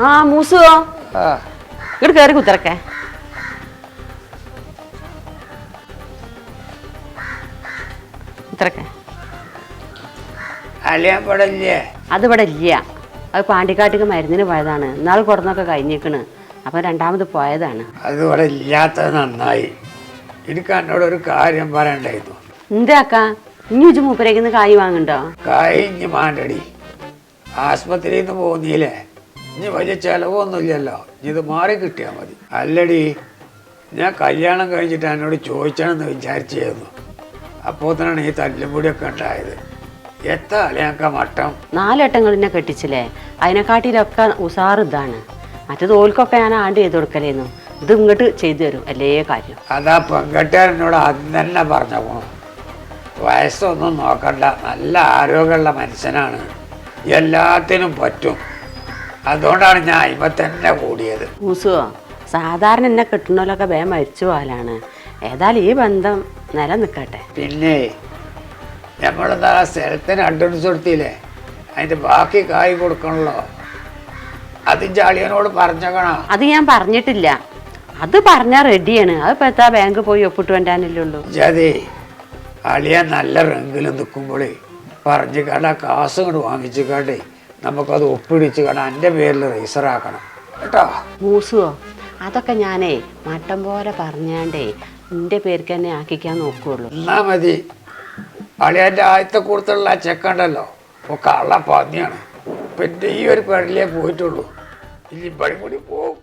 ആ മൂസുവോ ഇങ്ങോട്ട് കയറി കുത്തിറക്കേ. കുത്തിറക്കേ. അത് ഇവിടെ ഇല്ല. അത് പാണ്ടിക്കാട്ടിക്ക് മരുന്നിന് പോയതാണ്. ഇന്നാൾ കൊടുന്നൊക്കെ കഴിഞ്ഞേക്കണ്. അപ്പൊ രണ്ടാമത് പോയതാണ്. അത് ഇവിടെ ഇല്ലാത്തത് നന്നായി. എനിക്ക് എന്നോടൊരു കാര്യം പറയണ്ടായിരുന്നു. എന്താ അക്ക ഇനി ഉച്ച മൂപ്പരേക്കുന്ന് കായ് വാങ്ങണ്ടോ? കായ് ഇനി മാണ്ടടി. ആസ്പത്രിയിൽ നിന്ന് പോന്നില്ലേ, ഇനി വലിയ ചെലവൊന്നുമില്ലല്ലോ. ഇത് മാറി കിട്ടിയാൽ മതി. അല്ലടി, ഞാൻ കല്യാണം കഴിഞ്ഞിട്ട് എന്നോട് ചോദിച്ചണമെന്ന് വിചാരിച്ചായിരുന്നു. അപ്പോൾ തന്നെയാണ് ഈ തല്ലുപൊടിയൊക്കെ ഉണ്ടായത്. എത്ര അലയാക്ക മട്ടം. 4 വട്ടങ്ങളിനെ കെട്ടിച്ചില്ലേ, അതിനെക്കാട്ടിലൊക്കെ ഉസാറ് ഇതാണ്. മറ്റേ തോൽക്കൊക്കെ ഞാൻ ആണ്ട് ചെയ്ത് കൊടുക്കലേന്നു. ഇത് ഇങ്ങോട്ട് ചെയ്തു തരും അല്ലേ കാര്യം. അതാ പെൺകെട്ടുകാരനോട് അന്ന് തന്നെ പറഞ്ഞു പോകണം. വയസ്സൊന്നും നോക്കണ്ട, നല്ല ആരോഗ്യമുള്ള മനുഷ്യനാണ്, എല്ലാത്തിനും പറ്റും. അതുകൊണ്ടാണ് ഞാൻ അയിമ തന്നെ കൂടിയത്. മൂസുവോ, സാധാരണ എന്നെ കെട്ടുന്നതിലൊക്കെ വേഗം മരിച്ചു പോലാണ്. ഏതായാലും ഈ ബന്ധം നിലനിൽക്കട്ടെ. പിന്നെ നമ്മളെന്താ സ്ഥലത്തിന് അഡ്വാൻസ് കൊടുത്തില്ലേ, അതിൻ്റെ ബാക്കി കായ് കൊടുക്കണല്ലോ. അത് ജാളിയനോട് പറഞ്ഞേക്കണോ? അത് ഞാൻ പറഞ്ഞിട്ടില്ല. അത് പറഞ്ഞാൽ റെഡിയാണ്. അതിപ്പോൾ എത്താ ബാങ്ക് പോയി ഒപ്പിട്ട് വേണ്ടാനല്ലേ ജാതി അളിയ നല്ല റെങ്കിലും നിൽക്കുമ്പോഴേ പറഞ്ഞു കണ്ട കാശ് കൊണ്ട് വാങ്ങിച്ചു കാണ്ടേ നമുക്കത് ഒപ്പിടിച്ച് കണ്ട എൻ്റെ പേരിൽ രജിസ്റ്റർ ആക്കണം കേട്ടോ. മൂസുവോ, അതൊക്കെ ഞാനേ മട്ടം പോലെ പറഞ്ഞാണ്ടേ എൻ്റെ പേർക്ക് തന്നെ ആക്കിക്കാൻ നോക്കുകയുള്ളൂ. എന്നാ മതി. അളിയൻ്റെ ആദ്യത്തെ കൂടുതലുള്ള ആ ചെക്കുണ്ടല്ലോ, ഒക്കെ കള്ള പന്നിയാണ്. പിന്നെ ഈ ഒരു പെടലേ പോയിട്ടുള്ളൂ. ഇനി പടി കൂടി പോകും.